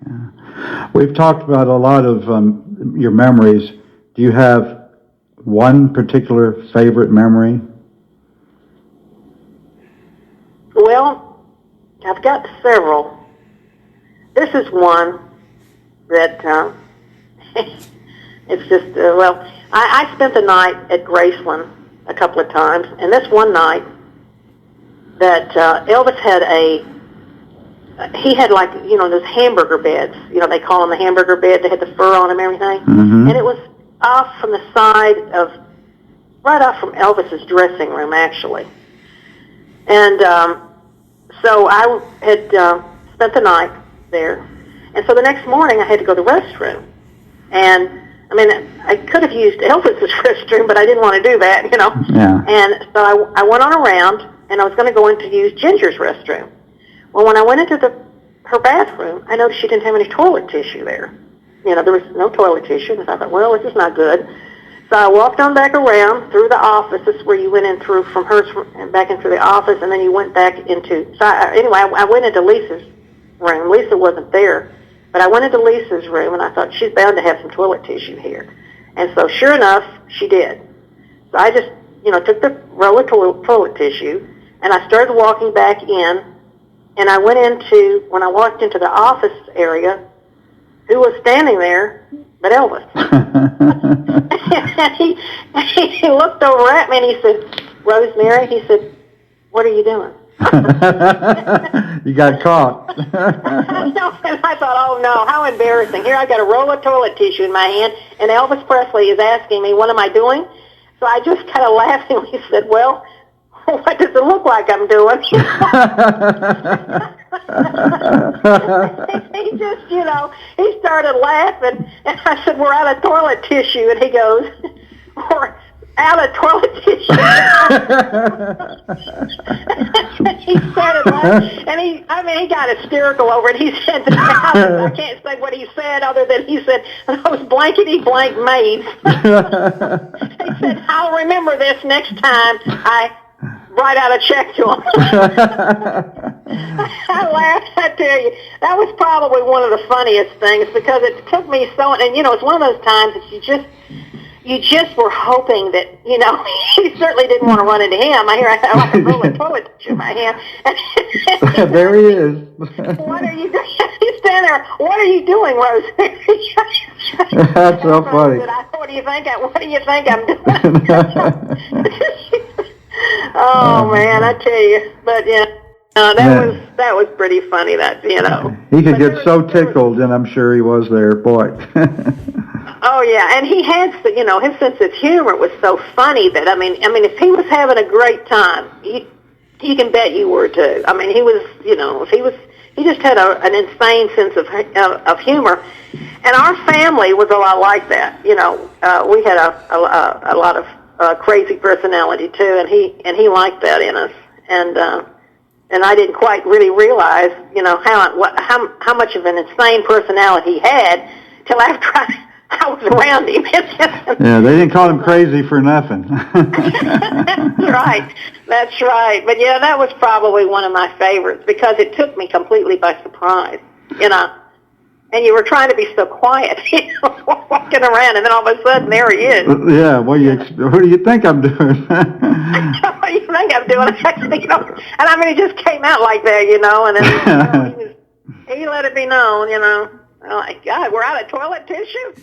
Yeah. We've talked about a lot of your memories. Do you have one particular favorite memory? Well, I've got several. This is one that it's just, I spent the night at Graceland a couple of times, and this one night that Elvis had he had like, those hamburger beds, they call them the hamburger bed, they had the fur on them and everything, Mm-hmm. and it was off from the side right off from Elvis's dressing room, actually. And so I had spent the night there. And so the next morning I had to go to the restroom. And, I could have used Elvis's restroom, but I didn't want to do that, Yeah. And so I went on around, and I was going to go in to use Ginger's restroom. Well, when I went into her bathroom, I noticed she didn't have any toilet tissue there. There was no toilet tissue. And I thought, well, this is not good. So I walked on back around through the office. This is where you went in through from hers and back into the office, and then you went back into... So I went into Lisa's room. Lisa wasn't there, but I went into Lisa's room, and I thought, she's bound to have some toilet tissue here. And so sure enough, she did. So I just, took the roll of toilet tissue, and I started walking back in, and when I walked into the office area, who was standing there but Elvis? And he looked over at me and he said, Rosemary, he said, what are you doing? You got caught. And I thought, oh no, how embarrassing. Here I got a roll of toilet tissue in my hand, and Elvis Presley is asking me, what am I doing? So I just kind of laughingly said, well, what does it look like I'm doing? He just, he started laughing, and I said, we're out of toilet tissue, and he goes, we're out of toilet tissue. He started laughing, and he got hysterical over it. He said, I can't say what he said other than he said, those blankety blank maids. He said, I'll remember this next time I write out a check to him. I laughed, I tell you. That was probably one of the funniest things because it took me so, and it's one of those times that you just were hoping that, you certainly didn't want to run into him. I had like a roll of toilet tissue in my hand. There he is. What are you doing? He's standing there. What are you doing, Rosemary? That's so funny. What do you think I'm doing? Oh man, I tell you, but that was pretty funny. He could get so tickled, and I'm sure he was there, boy. Oh yeah, and he had, his sense of humor was so funny that if he was having a great time, you can bet you were too. He was, he just had an insane sense of humor, and our family was a lot like that. We had a lot of crazy personality too, and he liked that in us, and I didn't quite really realize, how much of an insane personality he had till after I was around him. Yeah, they didn't call him crazy for nothing. That's right. But yeah, that was probably one of my favorites because it took me completely by surprise, And you were trying to be so quiet, walking around, and then all of a sudden, there he is. Yeah, what do you think I'm doing? What do you think I'm doing? And he just came out like that, and then he let it be known, oh my God, we're out of toilet tissue.